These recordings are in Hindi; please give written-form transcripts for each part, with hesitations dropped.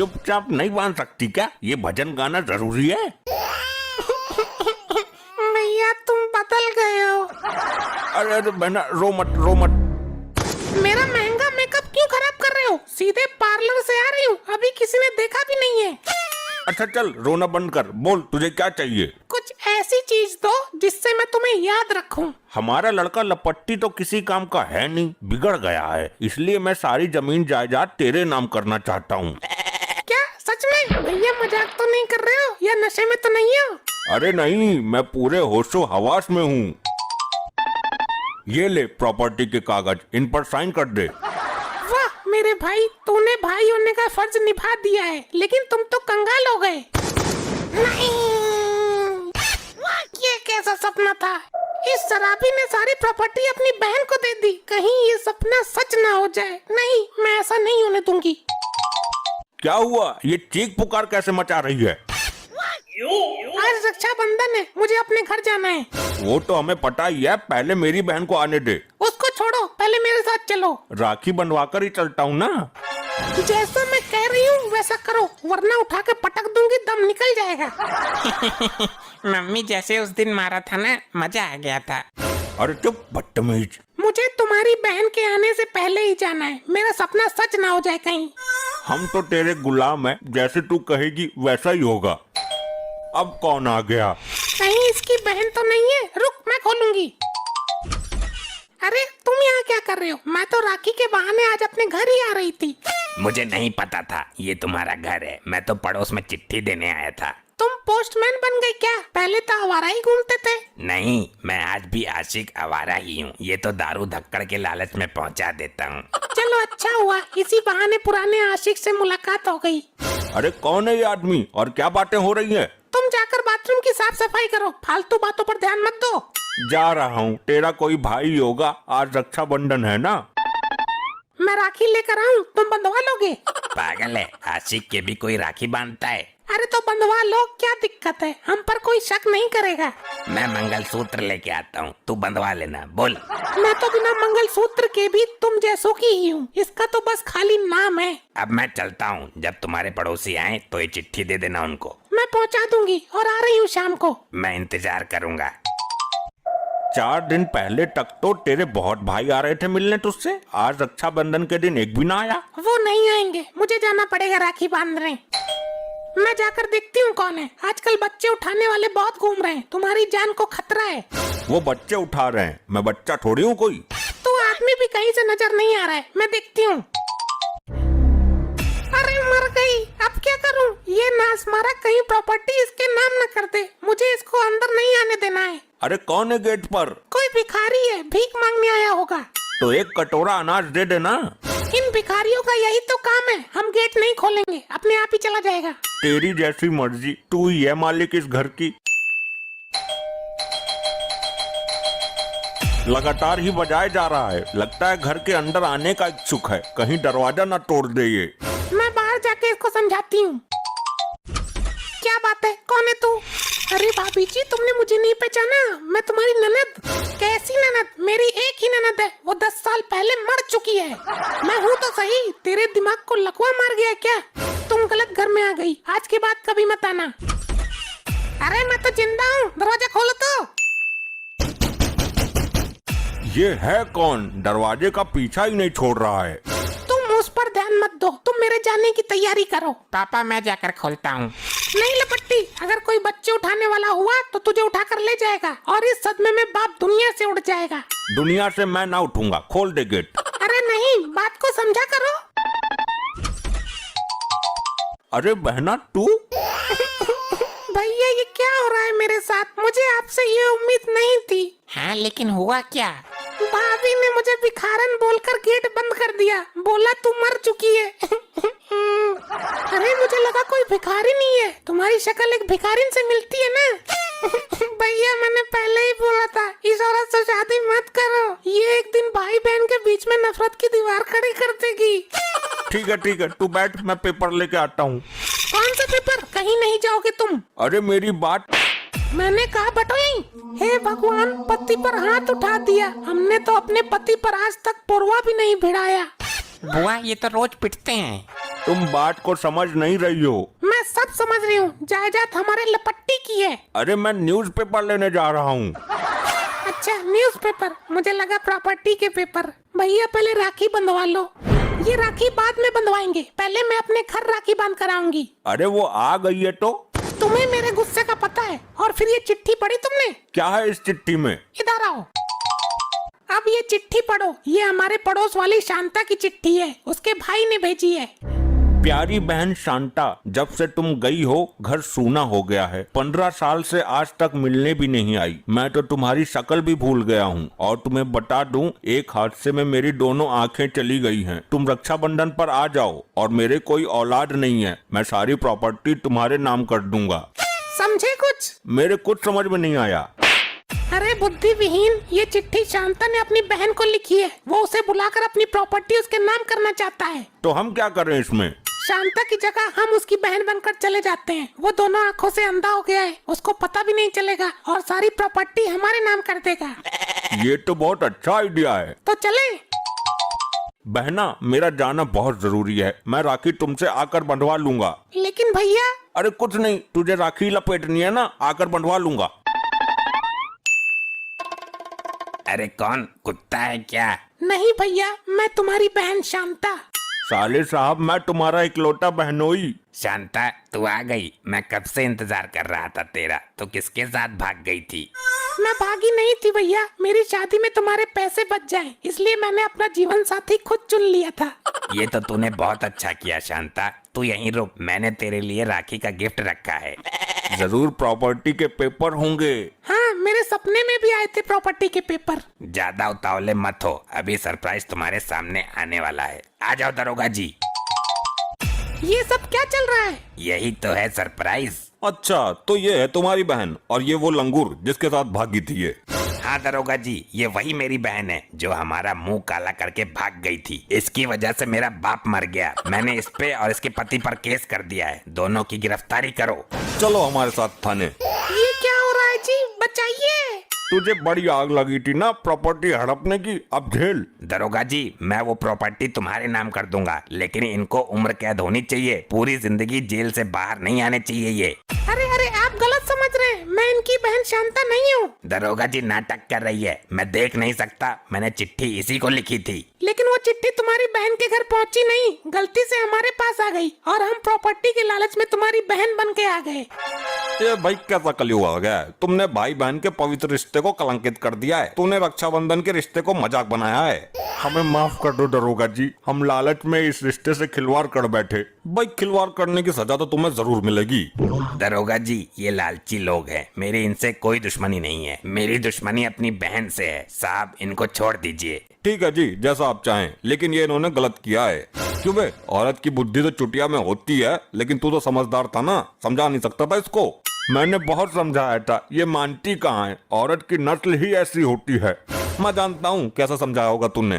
चुपचाप नहीं बांध सकती क्या? ये भजन गाना जरूरी है? भैया तुम बदल गए हो। अरे बहना रो मत। मेरा महंगा मेकअप क्यों खराब कर रहे हो? सीधे पार्लर से आ रही हूँ, अभी किसी ने देखा भी नहीं है। अच्छा चल रोना बंद कर, बोल तुझे क्या चाहिए? कुछ ऐसी चीज दो जिससे मैं तुम्हें याद रखूं। हमारा लड़का लपट्टी तो किसी काम का है नहीं, बिगड़ गया है, इसलिए मैं सारी जमीन जायदाद तेरे नाम करना चाहता हूँ। क्या सच में? भैया मजाक तो नहीं कर रहे हो या नशे में तो नहीं हो? अरे नहीं, मैं पूरे होशो हवास में हूँ। ये ले प्रॉपर्टी के कागज, इन पर साइन कर दे। वाह मेरे भाई, तूने भाई होने का फर्ज निभा दिया है, लेकिन तुम तो कंगाल हो गए। नहीं, ये कैसा सपना था? इस शराबी ने सारी प्रॉपर्टी अपनी बहन को दे दी, कहीं ये सपना सच ना हो जाए। नहीं, मैं ऐसा नहीं होने दूंगी। क्या हुआ? ये चीख पुकार कैसे मचा रही है? आज रक्षाबंधन है, मुझे अपने घर जाना है। वो तो हमें पता ही है, पहले मेरी बहन को आने दे। उसको छोड़ो, पहले मेरे साथ चलो। राखी बनवा कर ही चलता हूँ ना। जैसा मैं कह रही हूँ वैसा करो, वरना उठा के पटक दूंगी, दम निकल जाएगा। मम्मी जैसे उस दिन मारा था ना, मजा आ गया था। अरे चुप बदतमीज। मुझे तुम्हारी बहन के आने से पहले ही जाना है, मेरा सपना सच ना हो जाए कहीं। हम तो तेरे गुलाम हैं, जैसे तू कहेगी वैसा ही होगा। अब कौन आ गया? कहीं इसकी बहन तो नहीं है? रुक, मैं खोलूंगी। अरे तुम यहाँ क्या कर रहे हो? मैं तो राखी के बहाने आज अपने घर ही आ रही थी। मुझे नहीं पता था ये तुम्हारा घर है, मैं तो पड़ोस में चिट्ठी देने आया था। तुम पोस्टमैन बन गए क्या? पहले तो आवारा ही घूमते थे। नहीं, मैं आज भी आशिक आवारा ही हूँ, ये तो दारू धक्कड़ के लालच में पहुँचा देता हूँ। चलो अच्छा हुआ, इसी बहाने पुराने आशिक से मुलाकात हो गई। अरे कौन है ये आदमी और क्या बातें हो रही हैं? तुम जाकर बाथरूम की साफ सफाई करो, फालतू बातों पर ध्यान मत दो। जा रहा हूँ, तेरा कोई भाई होगा, आज रक्षाबंधन है ना। मैं राखी लेकर आऊँ, तुम बंधवा लोगे? पागल है, आशिक के भी कोई राखी बांधता है। अरे तो बंधवा लो, क्या दिक्कत है? हम पर कोई शक नहीं करेगा। मैं मंगलसूत्र लेके आता हूँ, तू बंधवा लेना। बोल। मैं तो बिना मंगलसूत्र के भी तुम जैसों की ही हूँ, इसका तो बस खाली नाम है। अब मैं चलता हूँ, जब तुम्हारे पड़ोसी आए तो ये चिट्ठी दे देना उनको। मैं पहुँचा दूंगी और आ रही हूँ शाम को। मैं इंतजार करूँगा। 4 दिन पहले तक तो तेरे बहुत भाई आ रहे थे मिलने तुझसे, आज रक्षाबंधन के दिन एक भी ना आया। वो नहीं आएंगे, मुझे जाना पड़ेगा राखी बांधने। मैं जाकर देखती हूँ कौन है। आजकल बच्चे उठाने वाले बहुत घूम रहे हैं, तुम्हारी जान को खतरा है। वो बच्चे उठा रहे हैं, मैं बच्चा थोड़ी हूँ कोई। तो आदमी भी कहीं से नजर नहीं आ रहा है, मैं देखती हूँ। अरे मर गई, अब क्या करूँ? ये नास मारा, कहीं प्रॉपर्टी इसके नाम न कर दे। मुझे इसको अंदर नहीं आने देना है। अरे कौन है गेट पर? कोई भिखारी है, भीख मांगने आया होगा। तो एक कटोरा अनाज दे देना। इन भिखारियों का यही तो काम है, हम गेट नहीं खोलेंगे, अपने आप ही चला जाएगा। तेरी जैसी मर्जी, तू ही है मालिक इस घर की। लगातार ही बजाए जा रहा है, लगता है घर के अंदर आने का इच्छुक है, कहीं दरवाजा ना तोड़ दे ये। मैं बाहर जाके इसको समझाती हूँ। क्या बात है, कौन है तू? अरे भाभी जी, तुमने मुझे नहीं पहचाना? मैं तुम्हारी ननद। कैसी ननद? मेरी एक ही ननद है, वो 10 साल पहले मर चुकी है। मैं हूँ तो सही, तेरे दिमाग को लकवा मार गया क्या? तुम गलत घर में आ गई, आज के बाद कभी मत आना। अरे मैं तो जिंदा हूँ, दरवाजा खोलो तो। ये है कौन? दरवाजे का पीछा ही नहीं छोड़ रहा है। तुम उस पर ध्यान मत दो, तुम मेरे जाने की तैयारी करो। पापा मैं जाकर खोलता हूँ। नहीं लपट्टी, अगर कोई बच्चे उठाने वाला हुआ तो तुझे उठा कर ले जाएगा और इस सदमे में बाप दुनिया से उड़ जाएगा। दुनिया से मैं ना उठूंगा, खोल दे गेट। अरे नहीं, बात को समझा करो। अरे बहना तू? भैया ये क्या हो रहा है मेरे साथ? मुझे आपसे ये उम्मीद नहीं थी। हाँ लेकिन हुआ क्या? भाभी ने मुझे भिखारन बोलकर गेट बंद कर दिया, बोला तू मर चुकी है। अरे मुझे लगा कोई भिखारी नहीं है, तुम्हारी शक्ल एक भिखारिन से मिलती है ना। भैया मैंने पहले ही बोला था, इस औरत से शादी मत करो, ये एक दिन भाई बहन के बीच में नफरत की दीवार खड़ी कर देगी। ठीक है, तू बैठ, मैं पेपर लेके आता हूँ। कौन सा पेपर? कहीं नहीं जाओगे तुम। अरे मेरी बात। मैंने कहा बटोई। हे भगवान, पति पर हाथ उठा दिया। हमने तो अपने पति पर आज तक पुरवा भी नहीं भिड़ाया। बुआ ये तो रोज पिटते हैं। तुम बात को समझ नहीं रही हो। मैं सब समझ रही हूँ, जायदाद हमारे लपट्टी की है। अरे मैं न्यूज़पेपर लेने जा रहा हूँ। अच्छा न्यूज़पेपर, मुझे लगा प्रॉपर्टी के पेपर। भैया पहले राखी बंधवा लो। ये राखी बाद में बंधवाएंगे, पहले मैं अपने घर राखी बांध कर आऊंगी। अरे वो आ गई है तो। तुम्हें मेरे गुस्से का पता है। और फिर ये चिट्ठी पढ़ी तुमने? क्या है इस चिट्ठी में? इधर आओ। अब ये चिट्ठी पढ़ो। ये हमारे पड़ोस वाली शांता की चिट्ठी है, उसके भाई ने भेजी है। प्यारी बहन शांता, जब से तुम गई हो घर सूना हो गया है। 15 साल से आज तक मिलने भी नहीं आई। मैं तो तुम्हारी शक्ल भी भूल गया हूँ। और तुम्हें बता दूं, एक हादसे में मेरी दोनों आंखें चली गई हैं। तुम रक्षाबंधन पर आ जाओ। और मेरे कोई औलाद नहीं है, मैं सारी प्रॉपर्टी तुम्हारे नाम कर दूंगा। समझे कुछ? मेरे कुछ समझ में नहीं आया। अरे बुद्धि विहीन, ये चिट्ठी शांता ने अपनी बहन को लिखी है। वो उसे बुलाकर अपनी प्रॉपर्टी उसके नाम करना चाहता है। तो हम क्या करें इसमें? शांता की जगह हम उसकी बहन बनकर चले जाते हैं। वो दोनों आंखों से अंधा हो गया है, उसको पता भी नहीं चलेगा और सारी प्रॉपर्टी हमारे नाम कर देगा। ये तो बहुत अच्छा आइडिया है। तो चले? बहना, मेरा जाना बहुत जरूरी है। मैं राखी तुमसे आकर बंधवा लूंगा। लेकिन भैया। अरे कुछ नहीं, तुझे राखी लपेटनी है ना, आकर बंधवा लूंगा। अरे कौन कुत्ता है क्या? नहीं भैया, मैं तुम्हारी बहन शांता। साले साहब, मैं तुम्हारा इकलौता बहनोई। शांता तू आ गई। मैं कब से इंतजार कर रहा था तेरा। तो किसके साथ भाग गई थी? मैं भागी नहीं थी भैया, मेरी शादी में तुम्हारे पैसे बच जाए इसलिए मैंने अपना जीवन साथी खुद चुन लिया था। ये तो तूने बहुत अच्छा किया शांता। तू यहीं रुक, मैंने तेरे लिए राखी का गिफ्ट रखा है। जरूर प्रॉपर्टी के पेपर होंगे। हाँ, मेरे सपने में भी आए थे प्रॉपर्टी के पेपर। ज्यादा उतावले मत हो, अभी सरप्राइज तुम्हारे सामने आने वाला है। आ जाओ दरोगा जी। ये सब क्या चल रहा है? यही तो है सरप्राइज। अच्छा, तो ये है तुम्हारी बहन और ये वो लंगूर जिसके साथ भागी थी ये। हाँ दरोगा जी, ये वही मेरी बहन है जो हमारा मुंह काला करके भाग गई थी। इसकी वजह से मेरा बाप मर गया। मैंने इस पे और इसके पति पर केस कर दिया है। दोनों की गिरफ्तारी करो। चलो हमारे साथ थाने। ये क्या हो रहा है जी? बचाइए। तुझे बड़ी आग लगी थी ना प्रॉपर्टी हड़पने की, अब झेल। दरोगा जी, मैं वो प्रॉपर्टी तुम्हारे नाम कर दूंगा, लेकिन इनको उम्र कैद होनी चाहिए। पूरी जिंदगी जेल से बाहर नहीं आने चाहिए ये। अरे अरे, आप गलत समझ रहे हैं। मैं इनकी बहन शांता नहीं हूँ। दरोगा जी नाटक कर रही है, मैं देख नहीं सकता। मैंने चिट्ठी इसी को लिखी थी। लेकिन वो चिट्ठी तुम्हारी बहन के घर पहुँची नहीं, गलती से हमारे पास आ गई और हम प्रॉपर्टी के लालच में तुम्हारी बहन बन के आ गए। ये भाई कैसा कलयुग आ गया है? तुमने भाई बहन के पवित्र रिश्ते को कलंकित कर दिया है। तूने रक्षाबंधन के रिश्ते को मजाक बनाया है। हमें माफ कर दो दरोगा जी, हम लालच में इस रिश्ते से खिलवाड़ कर बैठे। भाई खिलवाड़ करने की सजा तो तुम्हें जरूर मिलेगी। दरोगा जी, ये लालची लोग हैं। मेरी इनसे कोई दुश्मनी नहीं है। मेरी दुश्मनी अपनी बहन से है। साहब, इनको छोड़ दीजिए। ठीक है जी, जैसा आप चाहें, लेकिन ये इन्होंने गलत किया है। क्यों बे? औरत की बुद्धि तो चुटिया में होती है, लेकिन तू तो समझदार था ना, समझा नहीं सकता था इसको? मैंने बहुत समझाया था, ये मानती कहाँ है। औरत की नस्ल ही ऐसी होती है। मैं जानता हूँ कैसा समझाया होगा तूने।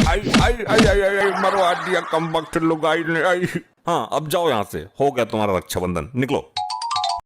आई आई आई आई आई, मरवा दिया कम वक्त लुगाई ने। आई हाँ, अब जाओ यहाँ से, हो गया तुम्हारा रक्षाबंधन, निकलो।